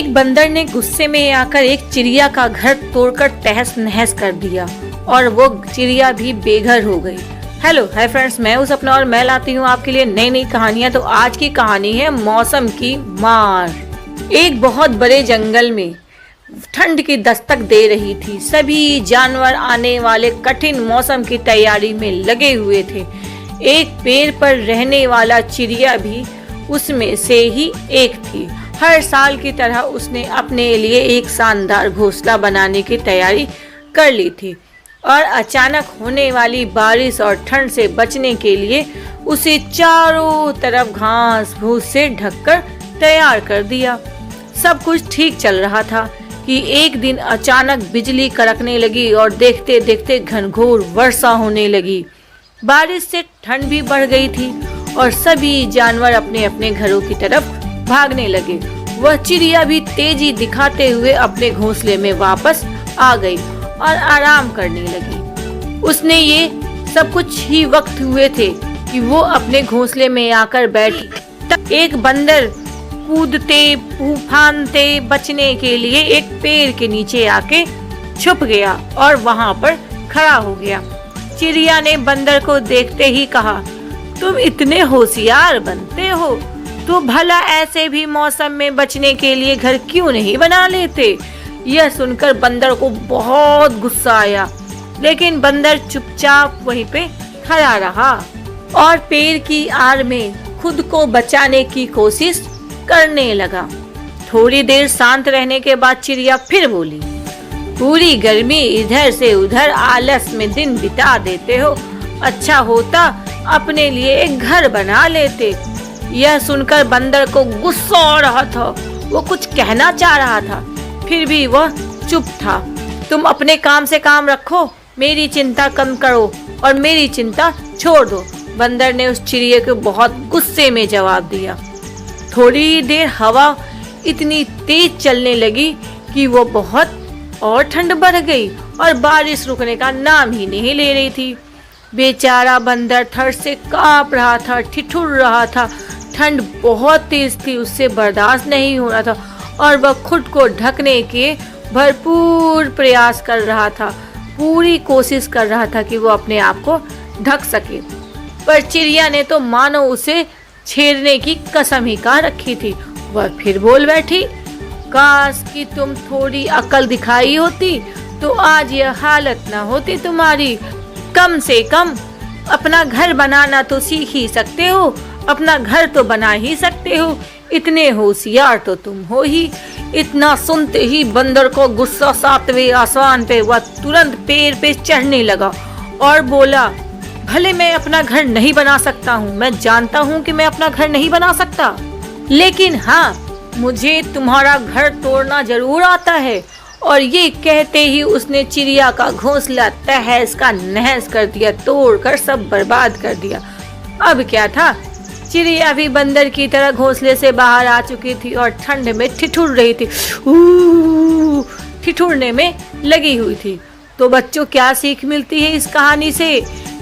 एक बंदर ने गुस्से में आकर एक चिड़िया का घर तोड़कर तहस नहस कर दिया और वो चिड़िया भी बेघर हो गई। हेलो हाय फ्रेंड्स, मैं हूं सपना और मैं लाती हूं आपके लिए नई नई कहानियां। तो आज की कहानी है मौसम की मार। एक बहुत बड़े जंगल में ठंड की दस्तक दे रही थी। सभी जानवर आने वाले कठिन मौसम की तैयारी में लगे हुए थे। एक पेड़ पर रहने वाला चिड़िया भी उसमें से ही एक थी। हर साल की तरह उसने अपने लिए एक शानदार घोंसला बनाने की तैयारी कर ली थी और अचानक होने वाली बारिश और ठंड से बचने के लिए उसे चारों तरफ घास फूस से ढककर तैयार कर दिया। सब कुछ ठीक चल रहा था कि एक दिन अचानक बिजली कड़कने लगी और देखते देखते घनघोर वर्षा होने लगी। बारिश से ठंड भी बढ़ गई थी और सभी जानवर अपने अपने घरों की तरफ भागने लगे। वह चिड़िया भी तेजी दिखाते हुए अपने घोंसले में वापस आ गई और आराम करने लगी। उसने ये सब कुछ ही वक्त हुए थे कि वो अपने घोंसले में आकर बैठी। तब एक बंदर कूदते फांदते बचने के लिए एक पेड़ के नीचे आके छुप गया और वहां पर खड़ा हो गया। चिड़िया ने बंदर को देखते ही कहा, तुम इतने होशियार बनते हो तो भला ऐसे भी मौसम में बचने के लिए घर क्यों नहीं बना लेते। यह सुनकर बंदर को बहुत गुस्सा आया, लेकिन बंदर चुपचाप वहीं पे खड़ा रहा और पेड़ की आड़ में खुद को बचाने की कोशिश करने लगा। थोड़ी देर शांत रहने के बाद चिड़िया फिर बोली, पूरी गर्मी इधर से उधर आलस में दिन बिता देते हो। अच्छा होता अपने लिए एक घर बना लेते। यह सुनकर बंदर को गुस्सा आ रहा था। वो कुछ कहना चाह रहा था, फिर भी वह चुप था। तुम अपने काम से काम रखो, मेरी चिंता कम करो और मेरी चिंता छोड़ दो, बंदर ने उस चिड़िया को बहुत गुस्से में जवाब दिया। थोड़ी देर हवा इतनी तेज चलने लगी कि वो बहुत और ठंड बढ़ गई और बारिश रुकने का नाम ही नहीं ले रही थी। बेचारा बंदर ठंड से कांप रहा था, ठिठुर रहा था। ठंड बहुत तेज थी, उससे बर्दाश्त नहीं हो रहा था और वह खुद को ढकने के भरपूर प्रयास कर रहा था। पूरी कोशिश कर रहा था कि वो अपने आप को ढक सके, पर चिड़िया ने तो मानो उसे छेड़ने की कसम ही खा रखी थी। वह फिर बोल बैठी, काश कि तुम थोड़ी अकल दिखाई होती तो आज यह हालत ना होती तुम्हारी। कम से कम अपना घर बनाना तो सीख ही सकते हो, अपना घर तो बना ही सकते हो। इतने होशियार तो तुम हो ही। इतना सुनते ही बंदर को गुस्सा सातवें आसमान पे, वह तुरंत पेड़ पे चढ़ने लगा और बोला, भले मैं अपना घर नहीं बना सकता हूँ, मैं जानता हूँ कि मैं अपना घर नहीं बना सकता, लेकिन हाँ, मुझे तुम्हारा घर तोड़ना जरूर आता है। और ये कहते ही उसने चिड़िया का घोंसला तहस का नहस कर दिया, तोड़कर सब बर्बाद कर दिया। अब क्या था, चिड़िया भी बंदर की तरह घोंसले से बाहर आ चुकी थी और ठंड में ठिठुर रही थी, ठिठुरने में लगी हुई थी। तो बच्चों, क्या सीख मिलती है इस कहानी से?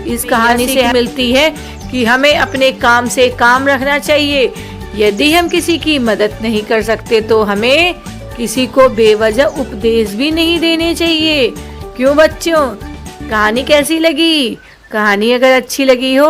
इस कहानी से मिलती है कि हमें अपने काम से काम रखना चाहिए। यदि हम किसी की मदद नहीं कर सकते तो हमें किसी को बेवजह उपदेश भी नहीं देने चाहिए। क्यों बच्चों, कहानी कैसी लगी? कहानी अगर अच्छी लगी हो